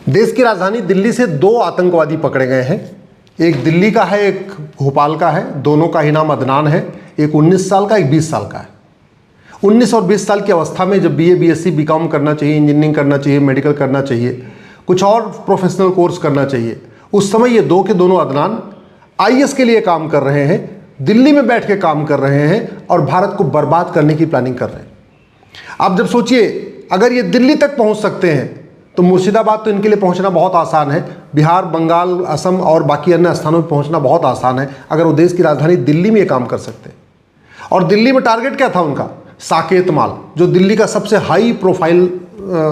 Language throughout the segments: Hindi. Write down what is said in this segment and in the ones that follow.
देश की राजधानी दिल्ली से दो आतंकवादी पकड़े गए हैं। एक दिल्ली का है, एक भोपाल का है। दोनों का ही नाम अदनान है। एक 19 साल का, एक 20 साल का है। 19 और 20 साल की अवस्था में जब बीए, बीएससी, बीकॉम करना चाहिए, इंजीनियरिंग करना चाहिए, मेडिकल करना चाहिए, कुछ और प्रोफेशनल कोर्स करना चाहिए, उस समय ये दो के दोनों अदनान आईएएस के लिए काम कर रहे हैं, दिल्ली में बैठ के काम कर रहे हैं और भारत को बर्बाद करने की प्लानिंग कर रहे हैं। आप जब सोचिए, अगर ये दिल्ली तक पहुंच सकते हैं तो मुर्शिदाबाद तो इनके लिए पहुंचना बहुत आसान है। बिहार, बंगाल, असम और बाकी अन्य स्थानों में पहुंचना बहुत आसान है अगर वो देश की राजधानी दिल्ली में ये काम कर सकते हैं। और दिल्ली में टारगेट क्या था उनका? साकेत माल, जो दिल्ली का सबसे हाई प्रोफाइल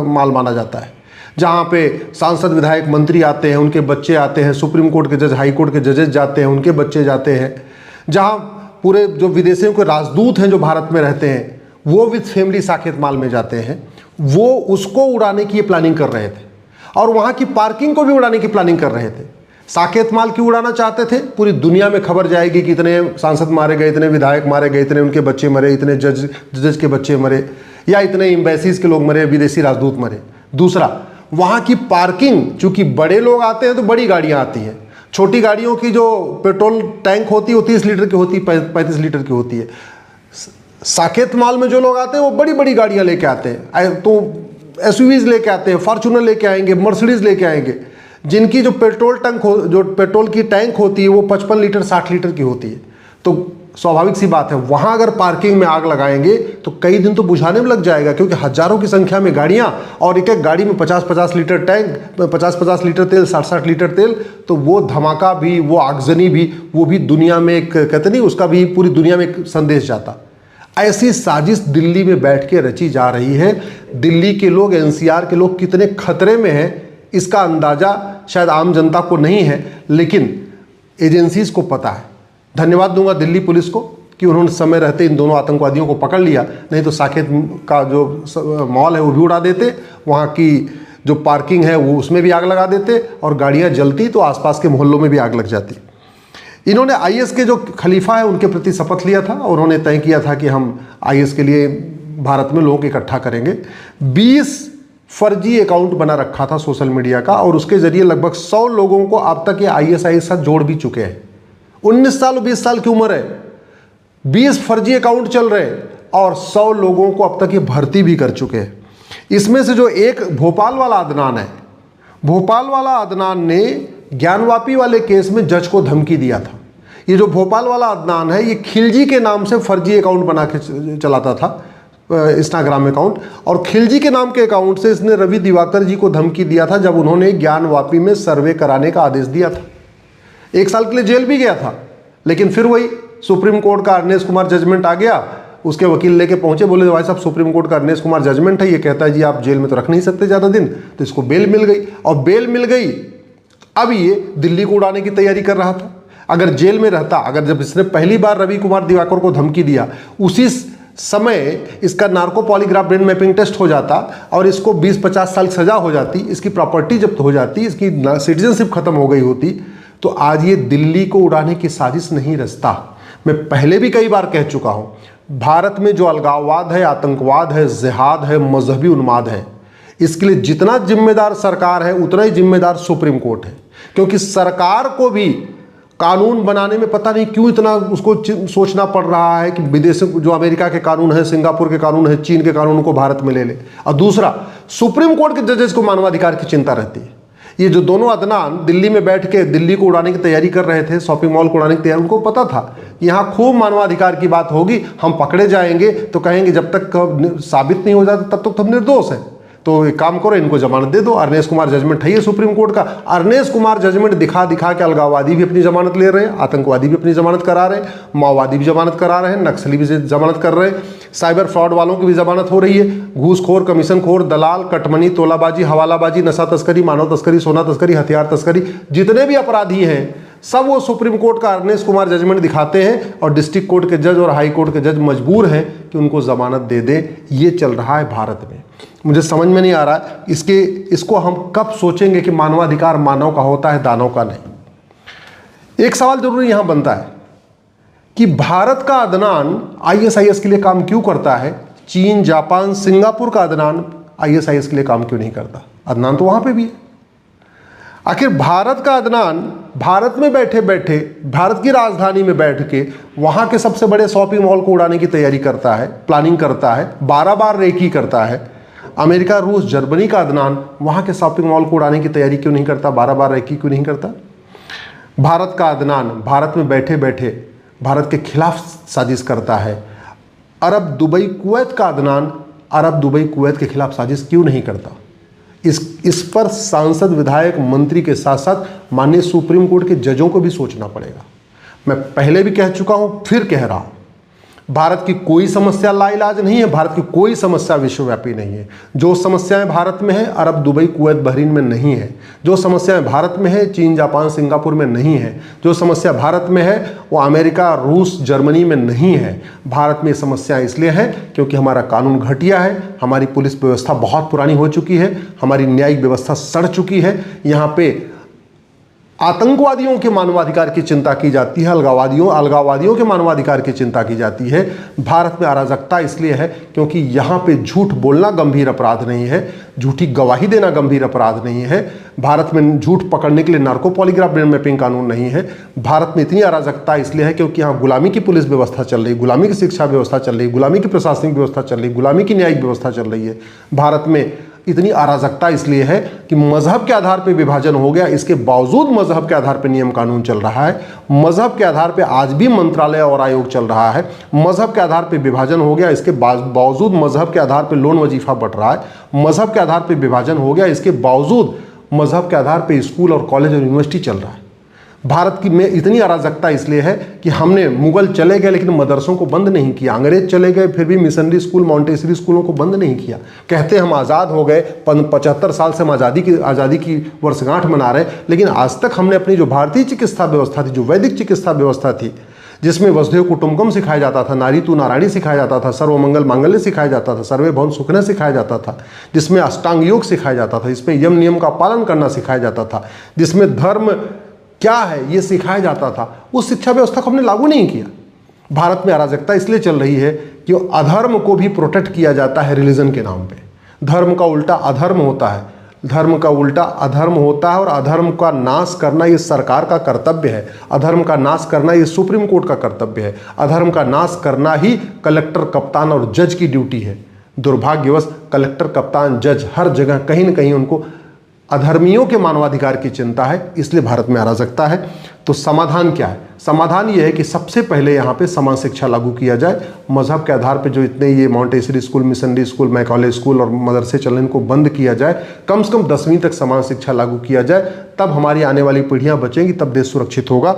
माल माना जाता है, जहाँ पे सांसद, विधायक, मंत्री आते हैं, उनके बच्चे आते हैं, सुप्रीम कोर्ट के जज, हाई कोर्ट के जजेस जाते हैं, उनके बच्चे जाते हैं, जहाँ पूरे जो विदेशियों के राजदूत हैं जो भारत में रहते हैं वो विद फैमिली साकेत माल में जाते हैं। वो उसको उड़ाने की प्लानिंग कर रहे थे और वहाँ की पार्किंग को भी उड़ाने की प्लानिंग कर रहे थे। साकेत माल क्यों उड़ाना चाहते थे? पूरी दुनिया में खबर जाएगी कि इतने सांसद मारे गए, इतने विधायक मारे गए, इतने उनके बच्चे मरे, इतने जज के बच्चे मरे, या इतने एम्बेसीज के लोग मरे, विदेशी राजदूत मरे। दूसरा, वहाँ की पार्किंग, चूंकि बड़े लोग आते हैं तो बड़ी गाड़ियाँ आती हैं, छोटी गाड़ियों की जो पेट्रोल टैंक होती है वो 30 लीटर की होती है, 35 लीटर की होती है। साकेत माल में जो लोग आते हैं वो बड़ी बड़ी गाड़ियाँ लेके आते हैं, तो एसयूवीज लेके आते हैं, फॉर्च्यूनर लेके आएंगे, मर्सिडीज लेके आएंगे, जिनकी जो पेट्रोल की टैंक होती है वो 55 लीटर 60 लीटर की होती है। तो स्वाभाविक सी बात है, वहाँ अगर पार्किंग में आग लगाएंगे तो कई दिन तो बुझाने में लग जाएगा, क्योंकि हजारों की संख्या में गाड़ियाँ और एक एक गाड़ी में 50-50 लीटर टैंक, 50-50 लीटर तेल, 60-60 लीटर तेल, तो वो धमाका भी, वो आगजनी भी, वो भी दुनिया में एक, कहते नहीं, उसका भी पूरी दुनिया में एक संदेश जाता। ऐसी साजिश दिल्ली में बैठ के रची जा रही है। दिल्ली के लोग, एनसीआर के लोग कितने खतरे में हैं इसका अंदाज़ा शायद आम जनता को नहीं है, लेकिन एजेंसीज को पता है। धन्यवाद दूंगा दिल्ली पुलिस को कि उन्होंने समय रहते इन दोनों आतंकवादियों को पकड़ लिया, नहीं तो साकेत का जो मॉल है वो भी उड़ा देते, वहाँ की जो पार्किंग है वो उसमें भी आग लगा देते और गाड़ियाँ जलती तो आसपास के मोहल्लों में भी आग लग जाती। इन्होंने आईएएस के जो खलीफा है उनके प्रति शपथ लिया था और उन्होंने तय किया था कि हम आईएएस के लिए भारत में लोगों को इकट्ठा करेंगे। 20 फर्जी अकाउंट बना रखा था सोशल मीडिया का और उसके जरिए लगभग 100 लोगों को अब तक ये आईएसआई के साथ जोड़ भी चुके हैं। 19 साल और 20 साल की उम्र है, 20 फर्जी अकाउंट चल रहे हैं और 100 लोगों को अब तक ये भर्ती भी कर चुके हैं। इसमें से जो एक भोपाल वाला अदनान है, भोपाल वाला अदनान ने ज्ञानवापी वाले केस में जज को धमकी दिया था। ये जो भोपाल वाला अदनान है ये खिलजी के नाम से फर्जी अकाउंट बना के चलाता था, इंस्टाग्राम अकाउंट, और खिलजी के नाम के अकाउंट से इसने रवि दिवाकर जी को धमकी दिया था जब उन्होंने ज्ञानवापी में सर्वे कराने का आदेश दिया था। 1 साल के लिए जेल भी गया था, लेकिन फिर वही सुप्रीम कोर्ट का अरनेश कुमार जजमेंट आ गया, उसके वकील लेके पहुंचे, बोले भाई साहब सुप्रीम कोर्ट का अरनेश कुमार जजमेंट है, ये कहता है जी आप जेल में तो रख नहीं सकते ज़्यादा दिन, तो इसको बेल मिल गई। और बेल मिल गई, अब ये दिल्ली को उड़ाने की तैयारी कर रहा था। अगर जेल में रहता, अगर जब इसने पहली बार रवि कुमार दिवाकर को धमकी दिया उसी समय इसका narco polygraph brain mapping test हो जाता और इसको 20-50 साल सजा हो जाती, इसकी प्रॉपर्टी जब्त हो जाती, इसकी सिटीजनशिप खत्म हो गई होती, तो आज ये दिल्ली को उड़ाने की साजिश नहीं रचता। मैं पहले भी कई बार कह चुका हूं, भारत में जो अलगाववाद है, आतंकवाद है, जिहाद है, मजहबी उन्माद है, इसके लिए जितना जिम्मेदार सरकार है उतना ही जिम्मेदार सुप्रीम कोर्ट है। क्योंकि सरकार को भी कानून बनाने में पता नहीं क्यों इतना उसको सोचना पड़ रहा है कि विदेशों, जो अमेरिका के कानून है, सिंगापुर के कानून है, चीन के कानून को भारत में ले ले। और दूसरा, सुप्रीम कोर्ट के जजेस को मानवाधिकार की चिंता रहती है। ये जो दोनों अदनान दिल्ली में बैठ के दिल्ली को उड़ाने की तैयारी कर रहे थे, शॉपिंग मॉल को उड़ाने की तैयारी, उनको पता था यहाँ खूब मानवाधिकार की बात होगी, हम पकड़े जाएंगे तो कहेंगे जब तक साबित नहीं हो जाता तब तक हम निर्दोष हैं, तो एक काम करो इनको जमानत दे दो। अरनेश कुमार जजमेंट है ये सुप्रीम कोर्ट का। अरनेश कुमार जजमेंट दिखा दिखा के अलगाववादी भी अपनी जमानत ले रहे हैं, आतंकवादी भी अपनी जमानत करा रहे हैं, माओवादी भी जमानत करा रहे हैं, नक्सली भी जमानत कर रहे हैं, साइबर फ्रॉड वालों की भी जमानत हो रही है, घूसखोर, कमीशनखोर, दलाल, कटमनी, तोलाबाजी, हवालाबाजी, नशा तस्करी, मानव तस्करी, सोना तस्करी, हथियार तस्करी, जितने भी अपराधी हैं सब वो सुप्रीम कोर्ट का अरनेश कुमार जजमेंट दिखाते हैं और डिस्ट्रिक्ट कोर्ट के जज और हाई कोर्ट के जज मजबूर हैं कि उनको जमानत दे दें। ये चल रहा है भारत में। मुझे समझ में नहीं आ रहा इसको हम कब सोचेंगे कि मानवाधिकार मानव का होता है, दानव का नहीं। एक सवाल जरूर यहाँ बनता है कि भारत का अदनान आईएसआईएस के लिए काम क्यों करता है, चीन, जापान, सिंगापुर का अदनान आईएसआईएस के लिए काम क्यों नहीं करता? अदनान तो वहाँ पे भी है। आखिर भारत का अदनान भारत में बैठे बैठे, भारत की राजधानी में बैठ के वहाँ के सबसे बड़े शॉपिंग मॉल को उड़ाने की तैयारी करता है, प्लानिंग करता है, 12 बार रेकी करता है। अमेरिका, रूस, जर्मनी का अदनान वहाँ के शॉपिंग मॉल को उड़ाने की तैयारी क्यों नहीं करता, 12 बार रेकी क्यों नहीं करता? भारत का अदनान भारत में बैठे बैठे भारत के खिलाफ साजिश करता है। अरब, दुबई, कुवैत का अदनान अरब, दुबई, कुवैत के खिलाफ साजिश क्यों नहीं करता? इस पर सांसद, विधायक, मंत्री के साथ साथ माननीय सुप्रीम कोर्ट के जजों को भी सोचना पड़ेगा। मैं पहले भी कह चुका हूं, फिर कह रहा हूं, भारत की कोई समस्या लाइलाज नहीं है, भारत की कोई समस्या विश्वव्यापी नहीं है। जो समस्याएं भारत में है, अरब, दुबई, कुवैत, बहरीन में नहीं है। जो समस्याएं भारत में है, चीन, जापान, सिंगापुर में नहीं है। जो समस्या भारत में है वो अमेरिका, रूस, जर्मनी में नहीं है। भारत में समस्याएं इसलिए है क्योंकि हमारा कानून घटिया है, हमारी पुलिस व्यवस्था बहुत पुरानी हो चुकी है, हमारी न्यायिक व्यवस्था सड़ चुकी है। यहाँ पे आतंकवादियों के मानवाधिकार की चिंता की जाती है, अलगाववादियों के मानवाधिकार की चिंता की जाती है। भारत में अराजकता इसलिए है क्योंकि यहाँ पे झूठ बोलना गंभीर अपराध नहीं है, झूठी गवाही देना गंभीर अपराध नहीं है। भारत में झूठ पकड़ने के लिए नार्को पॉलीग्राफ ब्रेन मैपिंग कानून नहीं है। भारत में इतनी अराजकता इसलिए है क्योंकि यहाँ गुलामी की पुलिस व्यवस्था चल रही, गुलामी की शिक्षा व्यवस्था चल रही, गुलामी की प्रशासनिक व्यवस्था चल रही, गुलामी की न्यायिक व्यवस्था चल रही है। भारत में इतनी अराजकता इसलिए है कि मजहब के आधार पर विभाजन हो गया, इसके बावजूद मजहब के आधार पर नियम कानून चल रहा है। मजहब के आधार पर आज भी मंत्रालय और आयोग चल रहा है। मजहब के आधार पर विभाजन हो गया, इसके बावजूद मजहब के आधार पर लोन वजीफा बढ़ रहा है। मजहब के आधार पर विभाजन हो गया, इसके बावजूद मजहब के आधार पर स्कूल और कॉलेज और यूनिवर्सिटी चल रहा है। भारत की में इतनी अराजकता इसलिए है कि हमने, मुगल चले गए लेकिन मदरसों को बंद नहीं किया, अंग्रेज चले गए फिर भी मिशनरी स्कूल, मॉन्टेसरी स्कूलों को बंद नहीं किया। कहते हम आज़ाद हो गए, 75 साल से हम आज़ादी की वर्षगांठ मना रहे, लेकिन आज तक हमने अपनी जो भारतीय चिकित्सा व्यवस्था थी, जो वैदिक चिकित्सा व्यवस्था थी, जिसमें वसुधैव कुटुंबकम सिखाया जाता था, नारी तू नारायणी सिखाया जाता था, सर्वमंगल मांगल्य सिखाया जाता था, सर्वे भवन सुखना सिखाया जाता था, जिसमें अष्टांग योग सिखाया जाता था, जिसमें यम नियम का पालन करना सिखाया जाता था, जिसमें धर्म क्या है ये सिखाया जाता था, उस शिक्षा व्यवस्था को हमने लागू नहीं किया। भारत में अराजकता इसलिए चल रही है कि अधर्म को भी प्रोटेक्ट किया जाता है रिलीजन के नाम पे। धर्म का उल्टा अधर्म होता है, धर्म का उल्टा अधर्म होता है, और अधर्म का नाश करना ये सरकार का कर्तव्य है। अधर्म का नाश करना ये सुप्रीम कोर्ट का कर्तव्य है। अधर्म का नाश करना ही कलेक्टर, कप्तान और जज की ड्यूटी है। दुर्भाग्यवश कलेक्टर, कप्तान, जज हर जगह कहीं न कहीं उनको अधर्मियों के मानवाधिकार की चिंता है, इसलिए भारत में अराजकता है। तो समाधान क्या है? समाधान ये है कि सबसे पहले यहाँ पे समान शिक्षा लागू किया जाए। मजहब के आधार पे जो इतने ये Montessori school, missionary school, Macaulay school और मदरसे चल रहे, इनको बंद किया जाए। कम से कम 10वीं तक समान शिक्षा लागू किया जाए, तब हमारी आने वाली पीढ़ियाँ बचेंगी, तब देश सुरक्षित होगा।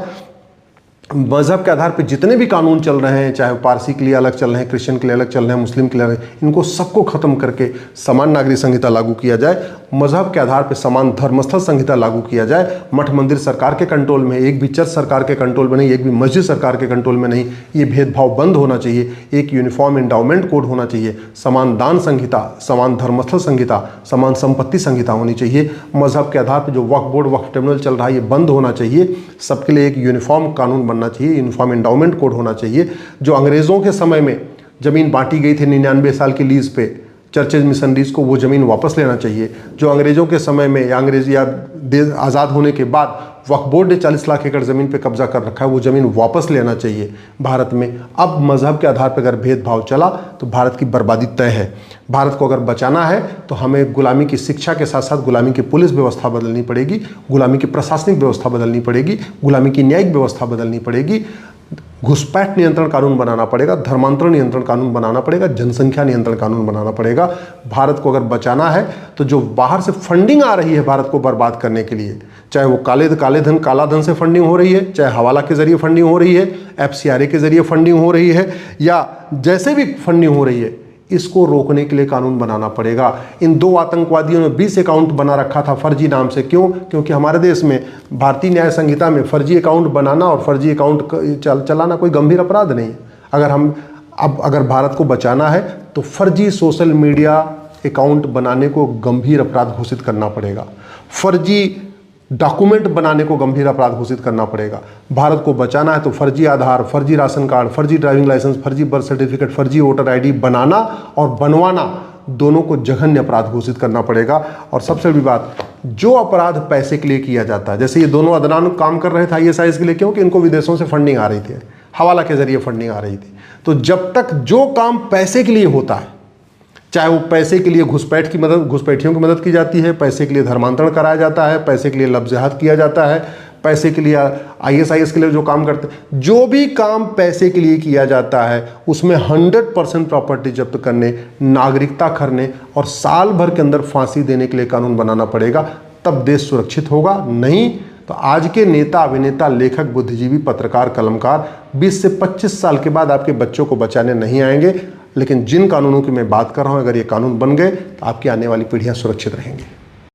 मजहब के आधार पर जितने भी कानून चल रहे हैं, चाहे पारसी के लिए अलग चल रहे हैं, क्रिश्चियन के लिए अलग चल रहे हैं, मुस्लिम के लिए अलग, इनको सबको खत्म करके समान नागरिक संहिता लागू किया जाए। मजहब के आधार पर समान धर्मस्थल संहिता लागू किया जाए। मठ मंदिर सरकार के कंट्रोल में, एक भी चर्च सरकार के कंट्रोल में नहीं, एक भी मस्जिद सरकार के कंट्रोल में नहीं। ये भेदभाव बंद होना चाहिए। एक यूनिफॉर्म एंडाउमेंट कोड होना चाहिए। समान दान संहिता, समान धर्मस्थल संहिता, समान संपत्ति संहिता होनी चाहिए। मजहब के आधार पर जो वक्फ बोर्ड, वक्फ ट्रिब्यूनल चल रहा है, ये बंद होना चाहिए। सबके लिए एक यूनिफॉर्म कानून बनना चाहिए, यूनिफॉर्म एंडाउमेंट कोड होना चाहिए। जो अंग्रेज़ों के समय में ज़मीन बांटी गई थी 99 साल की लीज पे चर्चेज, मिशनरीज को, वो ज़मीन वापस लेना चाहिए। जो अंग्रेज़ों के समय में या अंग्रेज या देश आज़ाद होने के बाद वक्फ बोर्ड ने 40 लाख एकड़ ज़मीन पे कब्जा कर रखा है, वो ज़मीन वापस लेना चाहिए भारत में। अब मजहब के आधार पर अगर भेदभाव चला तो भारत की बर्बादी तय है। भारत को अगर बचाना है तो हमें गुलामी की शिक्षा के साथ साथ गुलामी की पुलिस व्यवस्था बदलनी पड़ेगी, गुलामी की प्रशासनिक व्यवस्था बदलनी पड़ेगी, गुलामी की न्यायिक व्यवस्था बदलनी पड़ेगी, घुसपैठ नियंत्रण कानून बनाना पड़ेगा, धर्मांतरण नियंत्रण कानून बनाना पड़ेगा, जनसंख्या नियंत्रण कानून बनाना पड़ेगा। भारत को अगर बचाना है तो जो बाहर से फंडिंग आ रही है भारत को बर्बाद करने के लिए, चाहे वो काला धन से फंडिंग हो रही है, चाहे हवाला के जरिए फंडिंग हो रही है, FCRA के जरिए फंडिंग हो रही है, या जैसे भी फंडिंग हो रही है, इसको रोकने के लिए कानून बनाना पड़ेगा। इन 2 आतंकवादियों ने 20 अकाउंट बना रखा था फर्जी नाम से। क्यों? क्योंकि हमारे देश में भारतीय न्याय संहिता में फर्जी अकाउंट बनाना और फर्जी अकाउंट चलाना कोई गंभीर अपराध नहीं है। अगर भारत को बचाना है तो फर्जी सोशल मीडिया अकाउंट बनाने को गंभीर अपराध घोषित करना पड़ेगा, फर्जी डॉक्यूमेंट बनाने को गंभीर अपराध घोषित करना पड़ेगा। भारत को बचाना है तो फर्जी आधार, फर्जी राशन कार्ड, फर्जी ड्राइविंग लाइसेंस, फर्जी बर्थ सर्टिफिकेट, फर्जी वोटर ID बनाना और बनवाना दोनों को जघन्य अपराध घोषित करना पड़ेगा। और सबसे बड़ी बात, जो अपराध पैसे के लिए किया जाता है, जैसे ये दोनों अदनान काम कर रहे थे ISIS के लिए, क्योंकि इनको विदेशों से फंडिंग आ रही थी, हवाला के जरिए फंडिंग आ रही थी। तो जब तक जो काम पैसे के लिए होता है, चाहे वो पैसे के लिए घुसपैठियों की मदद की जाती है, पैसे के लिए धर्मांतरण कराया जाता है, पैसे के लिए लफ्ज़ जिहाद किया जाता है, पैसे के लिए ISIS के लिए जो काम करते हैं, जो भी काम पैसे के लिए किया जाता है उसमें 100% प्रॉपर्टी जब्त करने, नागरिकता करने और साल भर के अंदर फांसी देने के लिए कानून बनाना पड़ेगा, तब देश सुरक्षित होगा। नहीं तो आज के नेता, अभिनेता, लेखक, बुद्धिजीवी, पत्रकार, कलमकार 20 से 25 साल के बाद आपके बच्चों को बचाने नहीं आएंगे। लेकिन जिन कानूनों की मैं बात कर रहा हूं, अगर ये कानून बन गए तो आपकी आने वाली पीढ़ियां सुरक्षित रहेंगी।